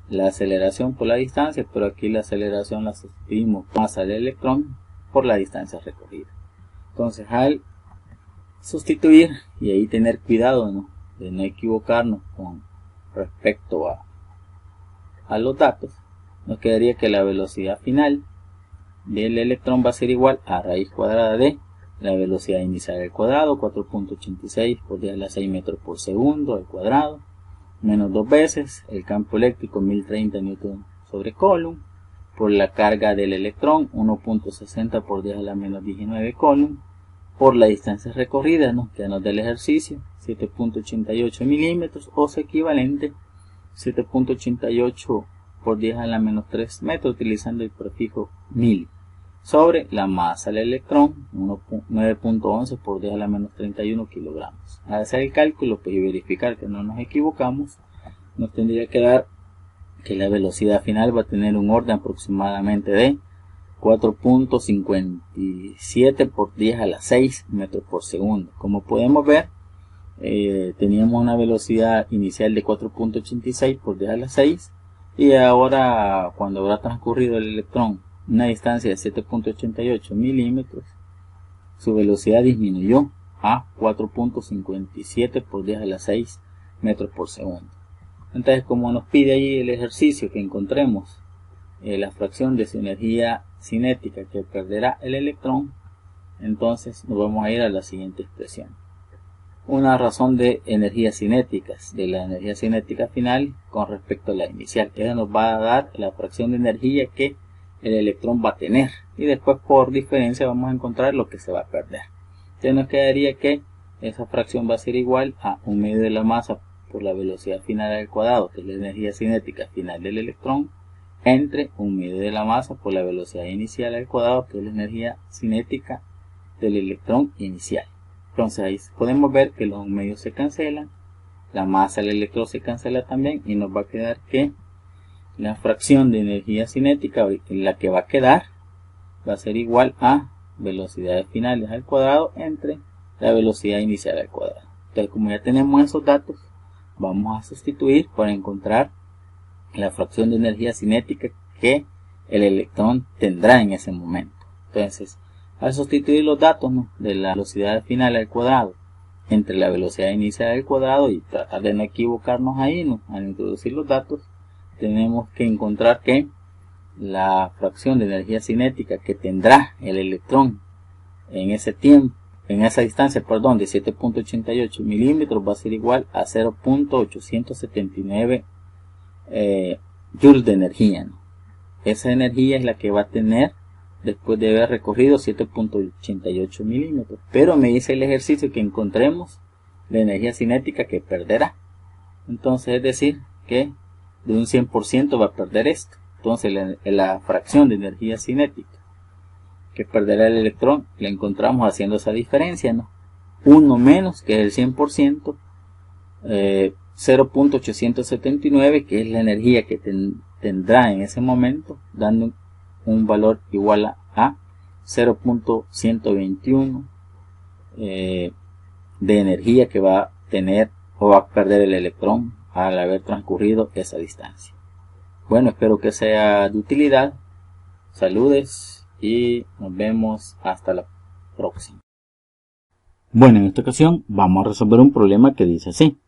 Speaker 2: la aceleración por la distancia, pero aquí la aceleración la sustituimos por masa del electrón por la distancia recorrida. Entonces al sustituir, y ahí tener cuidado, ¿no?, de no equivocarnos con respecto a los datos, nos quedaría que la velocidad final del electrón va a ser igual a raíz cuadrada de la velocidad inicial al cuadrado, 4.86 por 10 a la 6 metros por segundo al cuadrado, menos 2 veces el campo eléctrico, 1030 newton sobre coulomb, por la carga del electrón, 1.60 por 10 a la menos 19 coulomb, por la distancia recorrida, ¿no?, que nos da el ejercicio, 7.88 milímetros, o su equivalente 7.88 por 10 a la menos 3 metros, utilizando el prefijo mil, sobre la masa del electrón, 9.11 por 10 a la menos 31 kilogramos. Al hacer el cálculo, pues, y verificar que no nos equivocamos, nos tendría que dar que la velocidad final va a tener un orden aproximadamente de 4.57 por 10 a la 6 metros por segundo. Como podemos ver, teníamos una velocidad inicial de 4.86 por 10 a la 6, y ahora cuando habrá transcurrido el electrón una distancia de 7.88 milímetros, su velocidad disminuyó a 4.57 por 10 a la 6 metros por segundo. Entonces, como nos pide ahí el ejercicio que encontremos la fracción de su energía cinética que perderá el electrón, entonces nos vamos a ir a la siguiente expresión. Una razón de energías cinéticas, de la energía cinética final con respecto a la inicial. Ella nos va a dar la fracción de energía que el electrón va a tener, y después por diferencia vamos a encontrar lo que se va a perder. Entonces nos quedaría que esa fracción va a ser igual a 1 medio de la masa por la velocidad final al cuadrado, que es la energía cinética final del electrón, entre 1 medio de la masa por la velocidad inicial al cuadrado, que es la energía cinética del electrón inicial. Entonces ahí podemos ver que los medios se cancelan, la masa del electrón se cancela también, y nos va a quedar que la fracción de energía cinética, la que va a quedar, va a ser igual a velocidades finales al cuadrado entre la velocidad inicial al cuadrado. Entonces, como ya tenemos esos datos, vamos a sustituir para encontrar la fracción de energía cinética que el electrón tendrá en ese momento. Entonces, al sustituir los datos, ¿no?, de la velocidad final al cuadrado entre la velocidad inicial al cuadrado, y tratar de no equivocarnos ahí, ¿no?, al introducir los datos, tenemos que encontrar que la fracción de energía cinética que tendrá el electrón en ese tiempo, en esa distancia, de 7.88 milímetros, va a ser igual a 0.879 joules de energía, ¿no? Esa energía es la que va a tener después de haber recorrido 7.88 milímetros. Pero me dice el ejercicio que encontremos la energía cinética que perderá. Entonces es decir que de un 100% va a perder esto. Entonces la fracción de energía cinética que perderá el electrón la encontramos haciendo esa diferencia, ¿no? 1 menos, que es el 100%, 0.879, que es la energía que tendrá en ese momento, dando un valor igual a 0.121 de energía que va a tener o va a perder el electrón al haber transcurrido esa distancia. Bueno, espero que sea de utilidad. Saludes y nos vemos hasta la próxima. Bueno, en esta ocasión vamos a resolver un problema que dice así.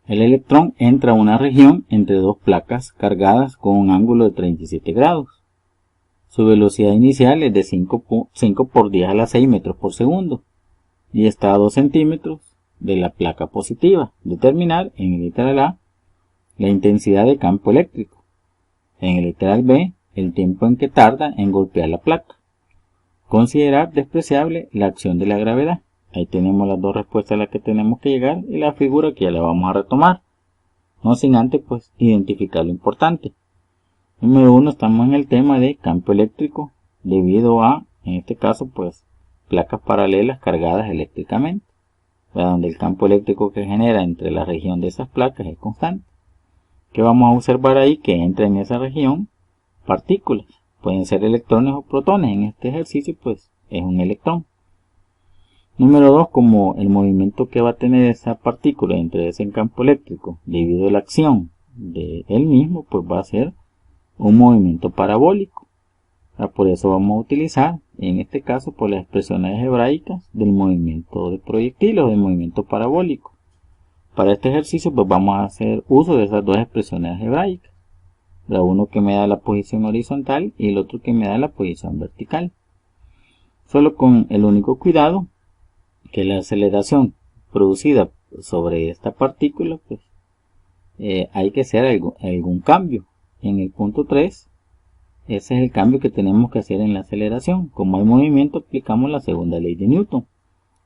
Speaker 2: El electrón entra a una región entre dos placas cargadas con un ángulo de 37 grados. Su velocidad inicial es de 5 por 10 a la 6 metros por segundo y está a 2 centímetros de la placa positiva. Determinar en el literal A la intensidad de campo eléctrico. En el literal B, el tiempo en que tarda en golpear la placa. Considerar despreciable la acción de la gravedad. Ahí tenemos las dos respuestas a las que tenemos que llegar y la figura que ya la vamos a retomar. No sin antes pues identificar lo importante. Número 1, estamos en el tema de campo eléctrico debido a, en este caso pues, placas paralelas cargadas eléctricamente, donde el campo eléctrico que genera entre la región de esas placas es constante. ¿Qué vamos a observar ahí? Que entra en esa región partículas, pueden ser electrones o protones. En este ejercicio pues es un electrón. Número 2, como el movimiento que va a tener esa partícula entre ese campo eléctrico debido a la acción de él mismo, pues va a ser un movimiento parabólico. Por eso vamos a utilizar en este caso pues las expresiones hebraicas del movimiento de proyectil o del movimiento parabólico. Para este ejercicio pues vamos a hacer uso de esas dos expresiones hebraicas. Uno que me da la posición horizontal y el otro que me da la posición vertical. Solo con el único cuidado que la aceleración producida sobre esta partícula, pues hay que hacer algún cambio. En el punto 3, ese es el cambio que tenemos que hacer en la aceleración. Como hay movimiento, aplicamos la segunda ley de Newton.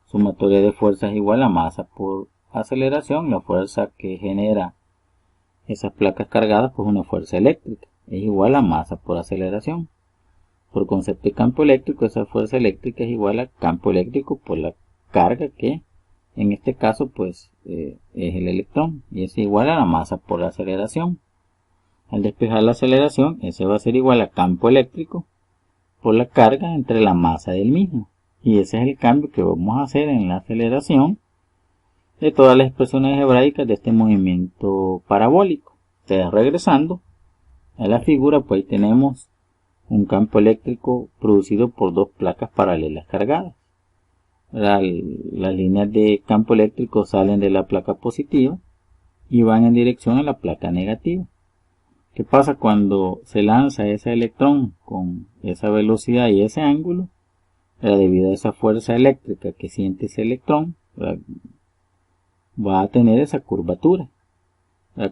Speaker 2: Sumatoria de fuerzas es igual a masa por aceleración. La fuerza que genera esas placas cargadas, pues una fuerza eléctrica, es igual a masa por aceleración. Por concepto de campo eléctrico, esa fuerza eléctrica es igual a campo eléctrico por la carga que en este caso pues es el electrón, y es igual a la masa por la aceleración. Al despejar la aceleración, ese va a ser igual a campo eléctrico por la carga entre la masa del mismo, y ese es el cambio que vamos a hacer en la aceleración de todas las expresiones hebraicas de este movimiento parabólico. Entonces, regresando a la figura, pues ahí tenemos un campo eléctrico producido por dos placas paralelas cargadas. Las líneas de campo eléctrico salen de la placa positiva y van en dirección a la placa negativa. ¿Qué pasa cuando se lanza ese electrón con esa velocidad y ese ángulo? Debido a esa fuerza eléctrica que siente ese electrón, va a tener esa curvatura.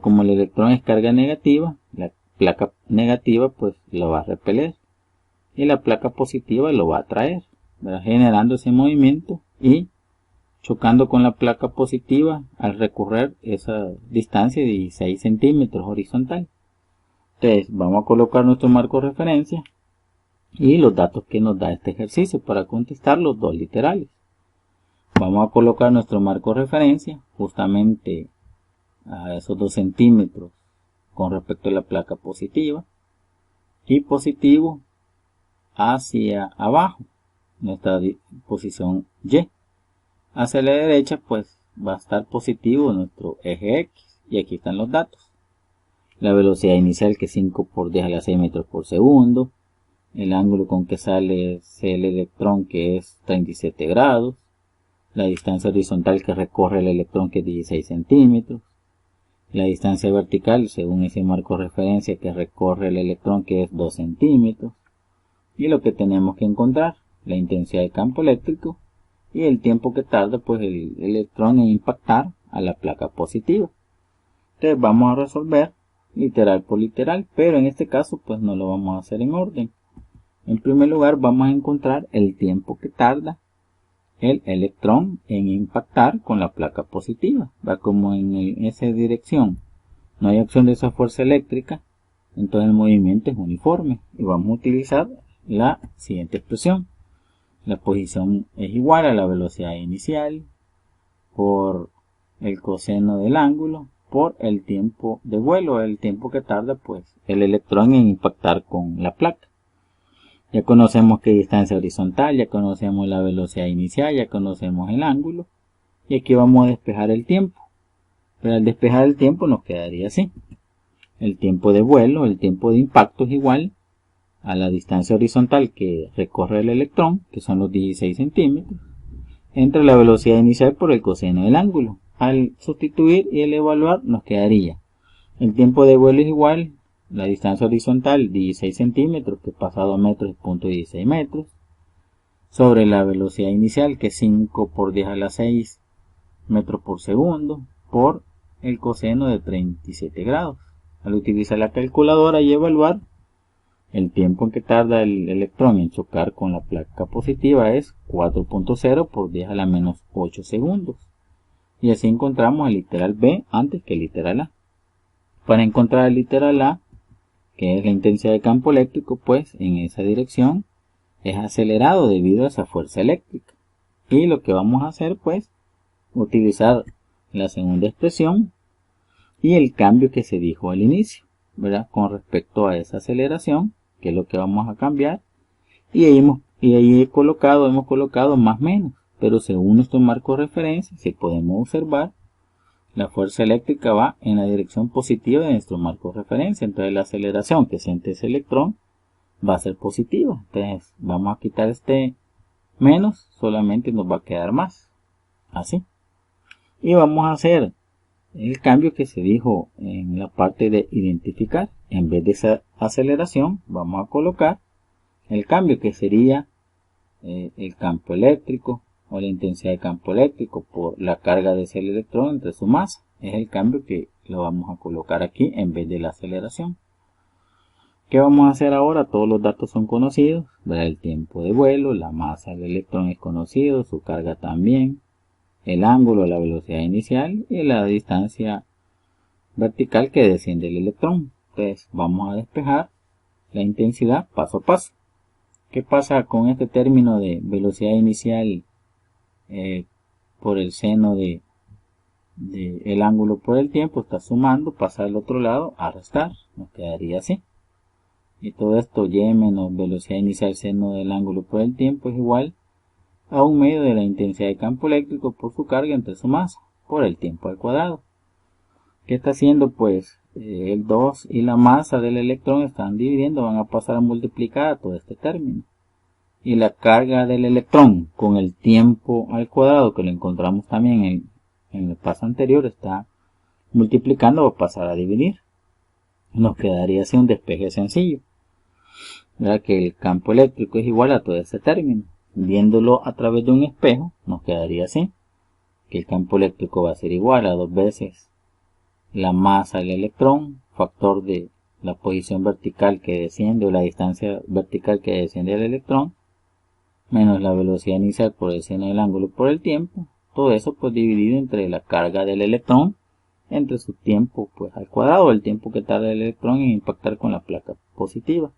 Speaker 2: Como el electrón es carga negativa, la placa negativa pues lo va a repeler y la placa positiva lo va a atraer, generando ese movimiento y chocando con la placa positiva al recorrer esa distancia de 16 centímetros horizontal. Entonces vamos a colocar nuestro marco de referencia y los datos que nos da este ejercicio para contestar los dos literales. Vamos a colocar nuestro marco de referencia justamente a esos 2 centímetros con respecto a la placa positiva y positivo hacia abajo, nuestra posición Y. Hacia la derecha pues va a estar positivo nuestro eje X, y aquí están los datos. La velocidad inicial que es 5 por 10 a la 6 metros por segundo, el ángulo con que sale el electrón que es 37 grados, la distancia horizontal que recorre el electrón que es 16 centímetros, la distancia vertical según ese marco de referencia que recorre el electrón, que es 2 centímetros, y lo que tenemos que encontrar, la intensidad de campo eléctrico y el tiempo que tarda pues el electrón en impactar a la placa positiva. Entonces vamos a resolver literal por literal, pero en este caso pues no lo vamos a hacer en orden. En primer lugar vamos a encontrar el tiempo que tarda el electrón en impactar con la placa positiva. Va, como en esa dirección no hay acción de esa fuerza eléctrica, entonces el movimiento es uniforme y vamos a utilizar la siguiente expresión. La posición es igual a la velocidad inicial por el coseno del ángulo por el tiempo de vuelo, el tiempo que tarda pues el electrón en impactar con la placa. Ya conocemos qué distancia horizontal, ya conocemos la velocidad inicial, ya conocemos el ángulo, y aquí vamos a despejar el tiempo. Pero al despejar el tiempo nos quedaría así. El tiempo de vuelo, el tiempo de impacto es igual a la distancia horizontal que recorre el electrón, que son los 16 centímetros, entre la velocidad inicial por el coseno del ángulo. Al sustituir y al evaluar nos quedaría el tiempo de vuelo es igual la distancia horizontal 16 centímetros, que pasa a 2 metros, punto 16 metros, sobre la velocidad inicial, que es 5 por 10 a la 6 metros por segundo, por el coseno de 37 grados. Al utilizar la calculadora y evaluar, el tiempo en que tarda el electrón en chocar con la placa positiva es 4.0 por 10 a la menos 8 segundos. Y así encontramos el literal B antes que el literal A. Para encontrar el literal A, que es la intensidad de campo eléctrico, pues en esa dirección es acelerado debido a esa fuerza eléctrica. Y lo que vamos a hacer, pues, utilizar la segunda expresión y el cambio que se dijo al inicio, ¿verdad? Con respecto a esa aceleración, que es lo que vamos a cambiar. Y ahí hemos colocado más o menos, pero según nuestro marco de referencia, si podemos observar, la fuerza eléctrica va en la dirección positiva de nuestro marco de referencia. Entonces la aceleración que siente ese electrón va a ser positiva. Entonces vamos a quitar este menos, solamente nos va a quedar más. Así. Y vamos a hacer el cambio que se dijo en la parte de identificar. En vez de esa aceleración, vamos a colocar el cambio que sería el campo eléctrico o la intensidad de campo eléctrico por la carga de ese electrón entre su masa. Es el cambio que lo vamos a colocar aquí en vez de la aceleración. ¿Qué vamos a hacer ahora? Todos los datos son conocidos, ¿verdad? El tiempo de vuelo, la masa del electrón es conocido, su carga también, el ángulo, la velocidad inicial y la distancia vertical que desciende el electrón. Entonces vamos a despejar la intensidad paso a paso. ¿Qué pasa con este término de velocidad inicial por el seno de el ángulo por el tiempo? Está sumando, pasa al otro lado a restar, nos quedaría así. Y todo esto y menos velocidad inicial seno del ángulo por el tiempo es igual a 1/2 de la intensidad de campo eléctrico por su carga entre su masa por el tiempo al cuadrado. ¿Qué está haciendo? Pues el 2 y la masa del electrón están dividiendo, van a pasar a multiplicar todo este término. Y la carga del electrón con el tiempo al cuadrado, que lo encontramos también en el paso anterior, está multiplicando, va a pasar a dividir. Nos quedaría así un despeje sencillo. ¿Verdad? Que el campo eléctrico es igual a todo este término. Viéndolo a través de un espejo, nos quedaría así. Que el campo eléctrico va a ser igual a 2 veces la masa del electrón, factor de la posición vertical que desciende o la distancia vertical que desciende el electrón, menos la velocidad inicial por el seno del ángulo por el tiempo. Todo eso pues dividido entre la carga del electrón entre su tiempo pues al cuadrado, el tiempo que tarda el electrón en impactar con la placa positiva.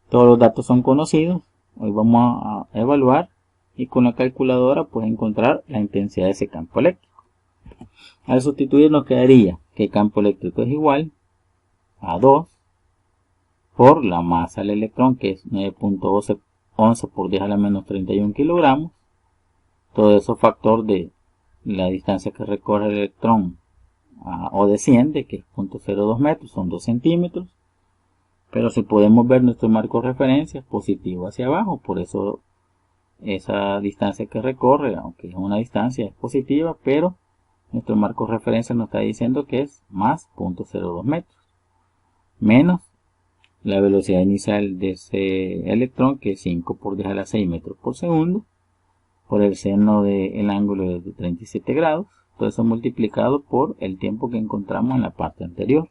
Speaker 2: Todos los datos son conocidos. Hoy vamos a evaluar y con la calculadora pues encontrar la intensidad de ese campo eléctrico. Al sustituir nos quedaría que el campo eléctrico es igual a 2 por la masa del electrón, que es 9.11 por 10 a la menos 31 kilogramos. Todo eso factor de la distancia que recorre el electrón o desciende, que es 0.02 metros, son 2 centímetros. Pero si podemos ver nuestro marco de referencia es positivo hacia abajo, por eso esa distancia que recorre, aunque es una distancia, es positiva, pero nuestro marco de referencia nos está diciendo que es más 0.02 metros, menos la velocidad inicial de ese electrón, que es 5 por 10 a la 6 metros por segundo, por el seno del ángulo de 37 grados, todo eso multiplicado por el tiempo que encontramos en la parte anterior,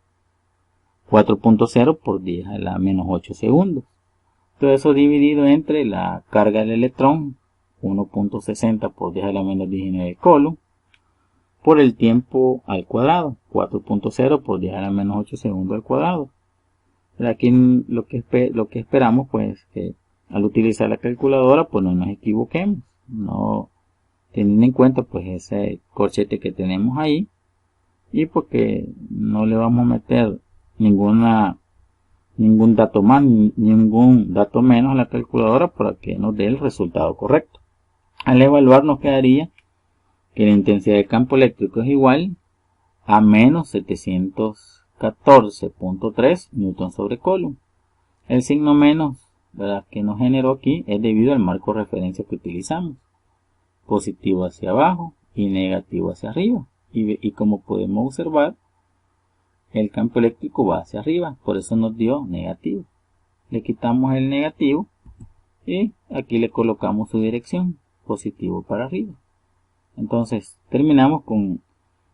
Speaker 2: 4.0 por 10 a la menos 8 segundos. Todo eso dividido entre la carga del electrón, 1.60 por 10 a la menos 19 coulomb, por el tiempo al cuadrado, 4.0 por 10 a la menos 8 segundos al cuadrado. Pero aquí lo que esperamos, pues, que al utilizar la calculadora, pues no nos equivoquemos, no teniendo en cuenta pues ese corchete que tenemos ahí, y porque no le vamos a meter ningún dato más, ningún dato menos a la calculadora para que nos dé el resultado correcto. Al evaluar nos quedaría que la intensidad de campo eléctrico es igual a menos 714.3 newton sobre coulomb. El signo menos, ¿verdad?, que nos generó aquí es debido al marco de referencia que utilizamos, positivo hacia abajo y negativo hacia arriba, y como podemos observar, el campo eléctrico va hacia arriba, por eso nos dio negativo. Le quitamos el negativo y aquí le colocamos su dirección, positivo para arriba. Entonces terminamos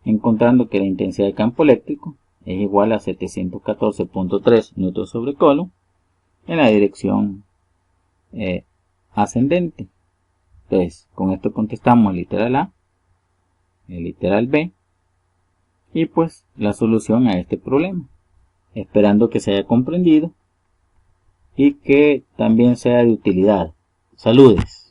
Speaker 2: encontrando que la intensidad de campo eléctrico es igual a 714.3 newton sobre coulomb en la dirección ascendente. Entonces, con esto contestamos el literal A, el literal B, y pues la solución a este problema, esperando que se haya comprendido y que también sea de utilidad. Saludes.